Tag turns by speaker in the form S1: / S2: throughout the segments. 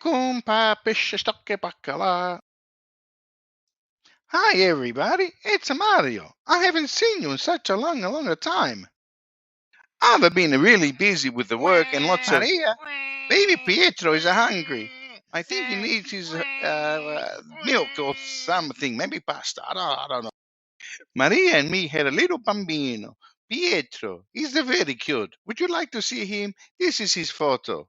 S1: Kumpa pesce stocche baccalà. Hi everybody, it's Mario. I haven't seen you in such a long time. I've been really busy with the work and lots of Maria. Baby Pietro is hungry. I think he needs his milk or something, maybe pasta. I don't know. Maria and me had a little bambino, Pietro. He's very cute. Would you like to see him? This is his photo.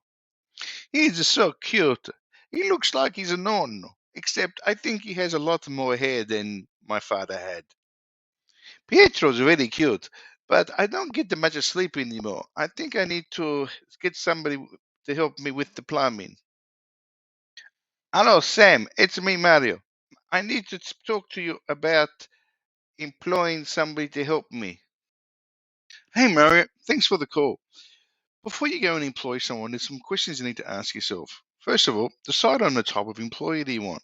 S1: He's so cute. He looks like he's a nonno, except I think he has a lot more hair than my father had. Pietro's very cute, but I don't get that much sleep anymore. I think I need to get somebody to help me with the plumbing. Hello, Sam. It's me, Mario. I need to talk to you about employing somebody to help me. Hey, Mario. Thanks for the call. Before you go and employ someone, there's some questions you need to ask yourself. First of all, decide on the type of employee that you want.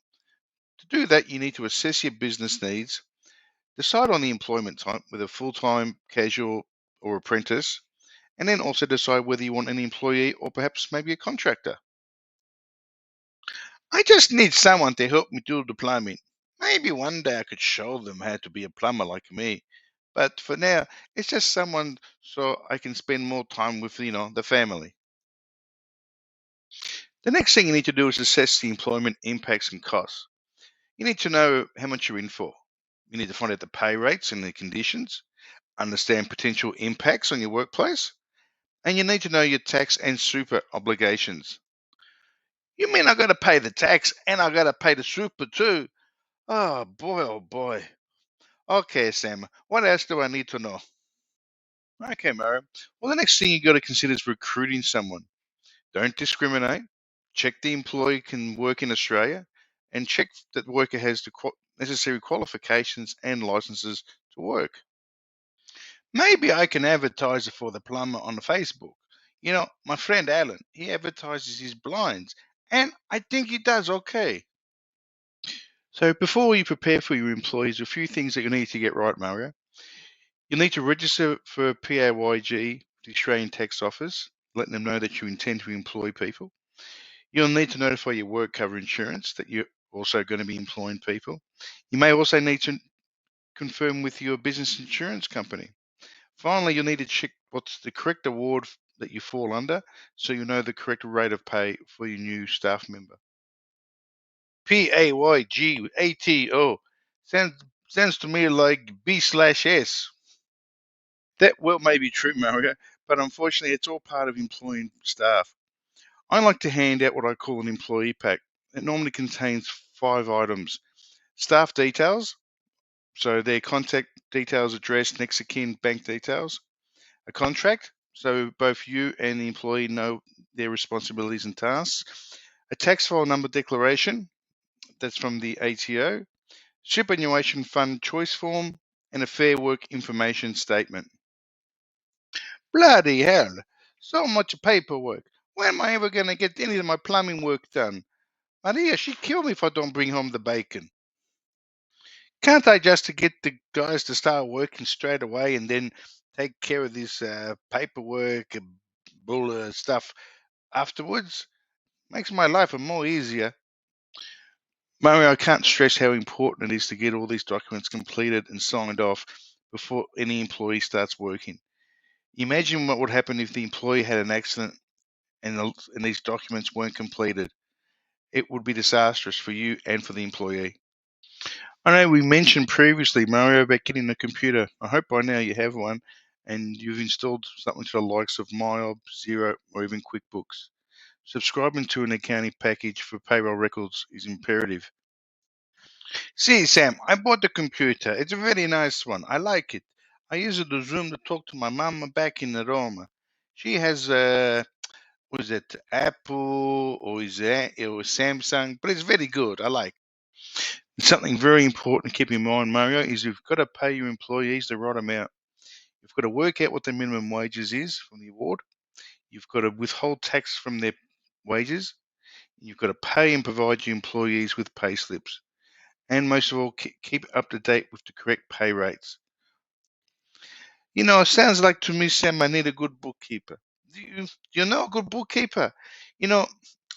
S1: To do that, you need to assess your business needs, decide on the employment type, whether full-time, casual, or apprentice, and then also decide whether you want an employee or perhaps maybe a contractor. I just need someone to help me do the plumbing. Maybe one day I could show them how to be a plumber like me. But for now, it's just someone so I can spend more time with, the family. The next thing you need to do is assess the employment impacts and costs. You need to know how much you're in for. You need to find out the pay rates and the conditions, understand potential impacts on your workplace, and you need to know your tax and super obligations. You mean I got to pay the tax and I got to pay the super too? Oh boy, oh boy. Okay, Sam, what else do I need to know? Okay, Mara. Well, the next thing you got to consider is recruiting someone. Don't discriminate. Check the employee can work in Australia and check that the worker has the necessary qualifications and licenses to work. Maybe I can advertise for the plumber on Facebook. My friend Alan, he advertises his blinds, and I think he does okay. So before you prepare for your employees, a few things that you need to get right, Mario. You need to register for PAYG, the Australian Tax Office, letting them know that you intend to employ people. You'll need to notify your work cover insurance that you're also going to be employing people. You may also need to confirm with your business insurance company. Finally, you'll need to check what's the correct award that you fall under so you know the correct rate of pay for your new staff member. PAYGATO sounds to me like B/S. That well may be true, Mario, but unfortunately it's all part of employing staff. I like to hand out what I call an employee pack. It normally contains 5 items. Staff details, so their contact details, address, next of kin, bank details. A contract, so both you and the employee know their responsibilities and tasks. A tax file number declaration, that's from the ATO. Superannuation fund choice form, and a fair work information statement. Bloody hell, so much paperwork. When am I ever going to get any of my plumbing work done? Maria, she'd kill me if I don't bring home the bacon. Can't I just get the guys to start working straight away and then take care of this paperwork and bull stuff afterwards? Makes my life more easier. Mario, I can't stress how important it is to get all these documents completed and signed off before any employee starts working. Imagine what would happen if the employee had an accident and these documents weren't completed. It would be disastrous for you and for the employee. I know we mentioned previously, Mario, about getting a computer. I hope by now you have one and you've installed something to the likes of MyOb, Xero, or even QuickBooks. Subscribing to an accounting package for payroll records is imperative. See, Sam, I bought the computer. It's a very nice one. I like it. I use it to Zoom to talk to my mama back in Roma. She has what is it, Apple or is it or Samsung, but it's very good. I like. Something very important to keep in mind, Mario, is you've got to pay your employees the right amount. You've got to work out what the minimum wages is from the award. You've got to withhold tax from their wages. You've got to pay and provide your employees with pay slips. And most of all, keep up to date with the correct pay rates. It sounds like to me, Sam, I need a good bookkeeper. Do you know a good bookkeeper? You know,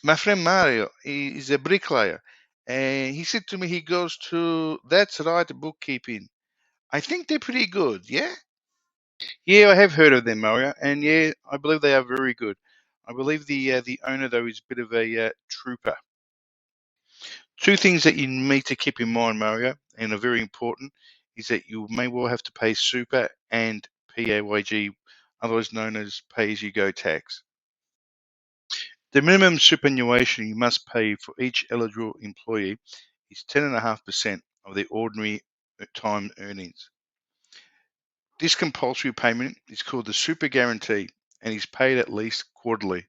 S1: My friend Mario is a bricklayer, and he said to me he goes to That's Right Bookkeeping. I think they're pretty good, yeah? Yeah, I have heard of them, Mario, and yeah, I believe they are very good. I believe the owner though is a bit of a trooper. Two things that you need to keep in mind, Mario, and are very important, is that you may well have to pay super and PAYG, otherwise known as pay-as-you-go tax. The minimum superannuation you must pay for each eligible employee is 10.5% of their ordinary time earnings. This compulsory payment is called the super guarantee and is paid at least quarterly.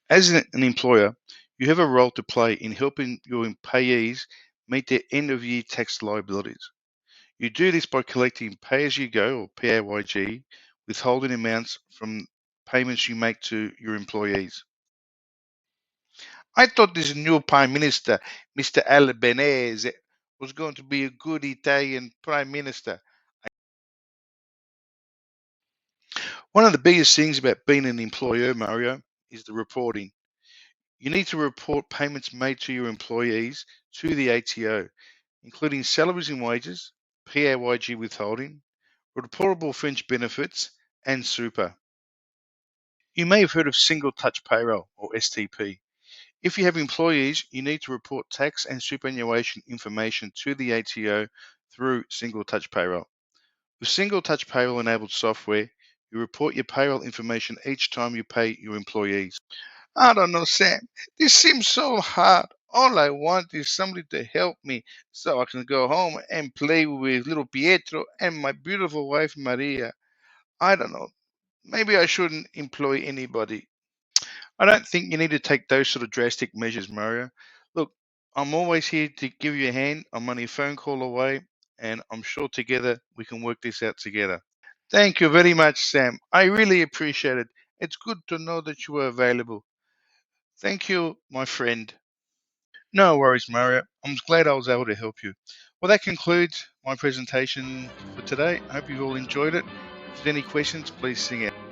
S1: As an employer, you have a role to play in helping your payees meet their end of year tax liabilities. You do this by collecting pay as you go or PAYG, withholding amounts from payments you make to your employees. I thought this new Prime Minister, Mr. Albanese, was going to be a good Italian Prime Minister. One of the biggest things about being an employer, Mario, is the reporting. You need to report payments made to your employees to the ATO, including salaries and wages, PAYG withholding, reportable fringe benefits, and super. You may have heard of single touch payroll or STP. If you have employees, you need to report tax and superannuation information to the ATO through single touch payroll. With single touch payroll enabled software, you report your payroll information each time you pay your employees. I don't know, Sam. This seems so hard. All I want is somebody to help me so I can go home and play with little Pietro and my beautiful wife Maria. I don't know. Maybe I shouldn't employ anybody. I don't think you need to take those sort of drastic measures, Mario. Look, I'm always here to give you a hand. I'm only a phone call away, and I'm sure together we can work this out together. Thank you very much, Sam. I really appreciate it. It's good to know that you are available. Thank you, my friend. No worries, Mario. I'm glad I was able to help you. Well, that concludes my presentation for today. I hope you all enjoyed it. If there's any questions, please sing out.